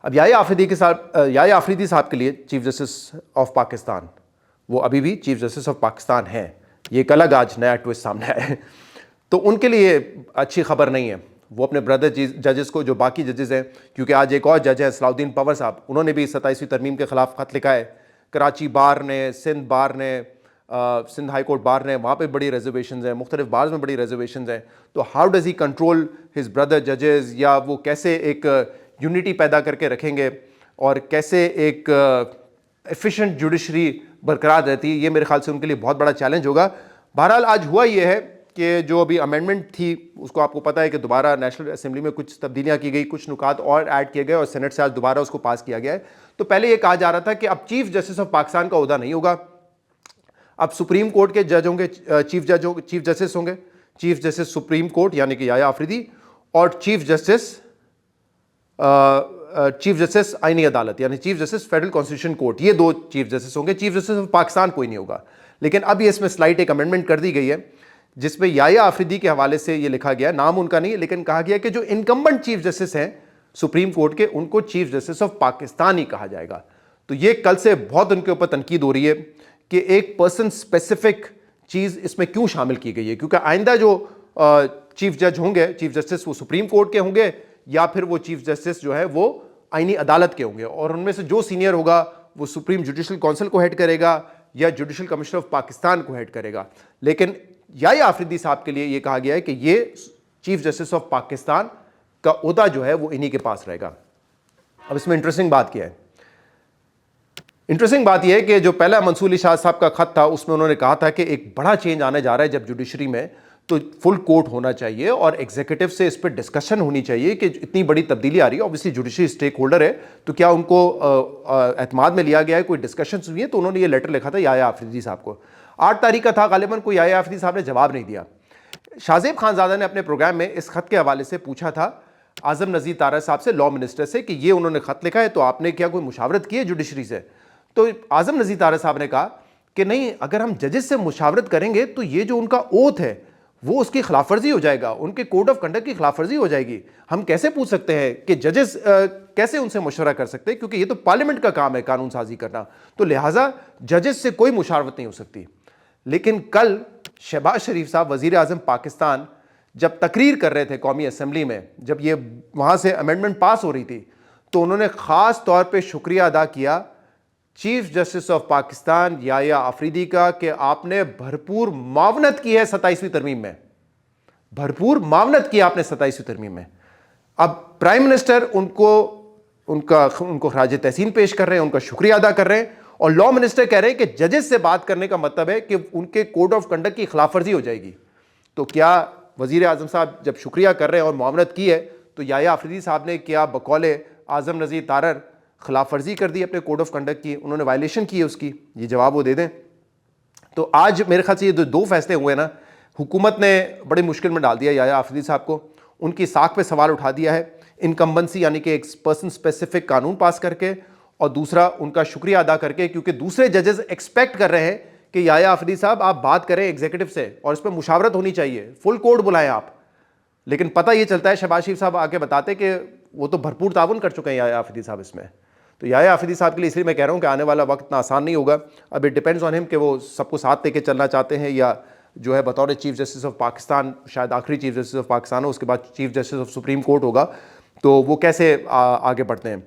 अब याह्या आफरीदी साहब के लिए चीफ जस्टिस ऑफ पाकिस्तान, वो अभी भी चीफ जस्टिस ऑफ पाकिस्तान हैं, ये एक अलग आज नया ट्विस्ट सामने आया है। तो उनके लिए अच्छी खबर नहीं है। वो अपने ब्रदर जजेस को, जो बाकी जजेस हैं, क्योंकि आज एक और जज है सलाउद्दीन पंवर साहब, उन्होंने भी 27वीं तरमीम के खिलाफ खत लिखा है। कराची बार ने, सिंध बार ने, सिंध हाई कोर्ट बार ने, वहाँ पे बड़ी रिजर्वेशंस हैं, मुख्तलिफ बार्स में बड़ी रिजर्वेशंस हैं। तो how does he control his brother जजेस, या वो कैसे एक यूनिटी पैदा करके रखेंगे और कैसे एक एफिशिएंट जुडिशरी बरकरार रहती है, ये मेरे ख्याल से उनके लिए बहुत बड़ा चैलेंज होगा। बहरहाल आज हुआ ये है कि जो अभी अमेंडमेंट थी उसको आपको पता है कि दोबारा नेशनल असेंबली में कुछ तब्दीलियां की गई, कुछ नुकात और ऐड किए गए और सेनेट से आज दोबारा उसको पास किया गया है। तो पहले ये कहा जा रहा था कि अब चीफ जस्टिस ऑफ पाकिस्तान का ओहदा नहीं होगा, अब सुप्रीम कोर्ट के जज होंगे, चीफ जस्टिस होंगे, चीफ जस्टिस सुप्रीम कोर्ट यानी कि याह्या आफरीदी, और चीफ जस्टिस आईनी अदालत यानी chief justice federal constitution court, ये दो चीफ जस्टिस होंगे। चीफ जस्टिस ऑफ पाकिस्तान कोई नहीं होगा। लेकिन अब ये इसमें स्लाइट एक अमेंडमेंट कर दी गई है जिसमें याह्या आफरीदी के हवाले से ये लिखा गया, नाम उनका नहीं, लेकिन कहा गया कि जो इनकम्बेंट चीफ जस्टिस हैं सुप्रीम कोर्ट के, उनको चीफ जस्टिस ऑफ पाकिस्तान ही कहा जाएगा। तो ये कल से बहुत उनके ऊपर तनकीद हो रही है कि एक पर्सन स्पेसिफिक चीज़ इसमें क्यों शामिल की गई है, क्योंकि आइंदा जो चीफ जज होंगे, चीफ जस्टिस, वो सुप्रीम कोर्ट के होंगे या फिर वो चीफ जस्टिस जो है वो आईनी अदालत के होंगे, और उनमें से जो सीनियर होगा वो सुप्रीम जुडिशल काउंसिल को हेड करेगा या जुडिशल कमिश्नर ऑफ पाकिस्तान को हेड करेगा। लेकिन याह्या आफरीदी साहब के लिए ये कहा गया है कि ये चीफ जस्टिस ऑफ पाकिस्तान का ओहदा जो है वो इन्हीं के पास रहेगा। अब इसमें इंटरेस्टिंग बात क्या है? इंटरेस्टिंग बात यह है कि जो पहला मंसूर अली शाह साहब का खत था उसमें उन्होंने कहा था कि एक बड़ा चेंज आने जा रहा है जब जुडिशरी में, तो फुल कोर्ट होना चाहिए और एग्जीक्यूटिव से इस पर डिस्कशन होनी चाहिए कि इतनी बड़ी तब्दीली आ रही है। ऑब्वियसली जुडिशरी स्टेक होल्डर है, तो क्या उनको एतमाद में लिया गया है, कोई डिस्कशन हुई है? तो उन्होंने ये लेटर लिखा था याह्या आफरीदी साहब को, 8 तारीख का था गालिबन, कोई याह्या आफरीदी साहब ने जवाब नहीं दिया। शाहजेब खानजादा ने अपने प्रोग्राम में इस खत के हवाले से पूछा था आजम नज़ीर तारा साहब से, लॉ मिनिस्टर से, कि ये उन्होंने खत लिखा है तो आपने क्या कोई मुशावरत की है जुडिशरी से? तो आजम नज़ीर तारा साहब ने कहा कि नहीं, अगर हम जजेस से मुशावरत करेंगे तो ये जो उनका ओथ है वो उसकी खिलाफवर्जी हो जाएगा, उनके कोड ऑफ कंडक्ट की खिलाफवर्जी हो जाएगी। हम कैसे पूछ सकते हैं कि जजेस कैसे उनसे मशवरा कर सकते हैं, क्योंकि ये तो पार्लियामेंट का काम है कानून साजी करना, तो लिहाजा जजेस से कोई मुशावरत नहीं हो सकती। लेकिन कल शहबाज शरीफ साहब वजीर आजम पाकिस्तान जब तकरीर कर रहे थे कौमी असम्बली में, जब ये वहाँ से अमेंडमेंट पास हो रही थी, तो उन्होंने ख़ास तौर पर शुक्रिया अदा किया chief justice of Pakistan Yahya Afridi का कि आपने भरपूर मावनत की है 27वीं तरमीम में, भरपूर मावनत की आपने 27वीं तरमीम में। अब प्राइम मिनिस्टर उनको खराज तहसीन पेश कर रहे हैं, उनका शुक्रिया अदा कर रहे हैं, और लॉ मिनिस्टर कह रहे हैं कि जजेस से बात करने का मतलब है कि उनके कोड ऑफ कंडक्ट की खिलाफवर्जी हो जाएगी। तो क्या वजीर आजम साहब जब शुक्रिया कर रहे हैं और मावनत की है, तो याह्या आफरीदी साहब ने क्या बकौले आजम नज़ीर तारर खिलाफ वर्जी कर दी अपने कोड ऑफ कंडक्ट की, उन्होंने वायलेशन की है उसकी? ये जवाब वो दे दें। तो आज मेरे ख्याल से ये दो फैसले हुए ना, हुकूमत ने बड़ी मुश्किल में डाल दिया याह्या आफरीदी साहब को, उनकी साख पे सवाल उठा दिया है इनकम्बेंसी यानी कि एक पर्सन स्पेसिफिक कानून पास करके, और दूसरा उनका शुक्रिया अदा करके, क्योंकि दूसरे जजेस एक्सपेक्ट कर रहे हैं कि याह्या आफरीदी साहब आप बात करें एग्जीक्यूटिव से और इस पर मुशावरत होनी चाहिए, फुल कोर्ट बुलाएं आप। लेकिन पता ये चलता है, शहबाज शरीफ साहब आके बताते कि वो तो भरपूर ताउन कर चुके हैं याह्या आफरीदी साहब इसमें। तो याह्या आफरीदी साहब के लिए इसलिए मैं कह रहा हूँ कि आने वाला वक्त इतना आसान नहीं होगा। अब इट डिपेंड्स ऑन हिम कि वो सबको साथ लेके चलना चाहते हैं, या जो है बतौर चीफ जस्टिस ऑफ पाकिस्तान शायद आखिरी चीफ जस्टिस ऑफ पाकिस्तान हो, उसके बाद chief justice of supreme court होगा, तो वो कैसे आगे बढ़ते हैं।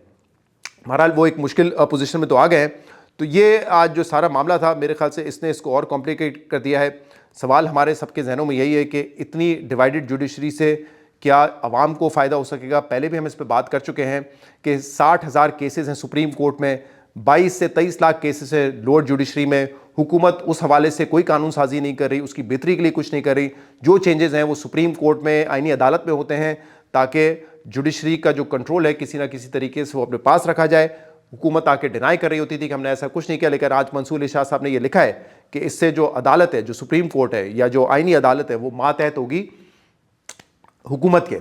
बहरहाल वो एक मुश्किल पोजीशन में तो आ गए हैं। तो ये आज जो सारा मामला था, मेरे ख्याल से इसने इसको और कॉम्प्लिकेट कर दिया है। सवाल हमारे सबके जहनों में यही है कि इतनी डिवाइडेड जुडिशरी से क्या आवाम को फ़ायदा हो सकेगा? पहले भी हम इस पर बात कर चुके हैं कि 60,000 केसेस हैं सुप्रीम कोर्ट में, 22 से 23 लाख केसेस है लोअर जुडिशरी में। हुकूमत उस हवाले से कोई कानून साजी नहीं कर रही, उसकी बेहतरी के लिए कुछ नहीं कर रही। जो चेंजेस हैं वो सुप्रीम कोर्ट में, आईनी अदालत में होते हैं, ताकि जुडिशरी का जो कंट्रोल है किसी ना किसी तरीके से वो अपने पास रखा जाए। हुकूमत आके डिनाई कर रही होती थी कि हमने ऐसा कुछ नहीं किया, लेकिन आज मंसूर अली शाह साहब ने यह लिखा है कि इससे जो अदालत है, जो सुप्रीम कोर्ट है या जो आईनी अदालत है, वो मातहत होगी हुकूमत के।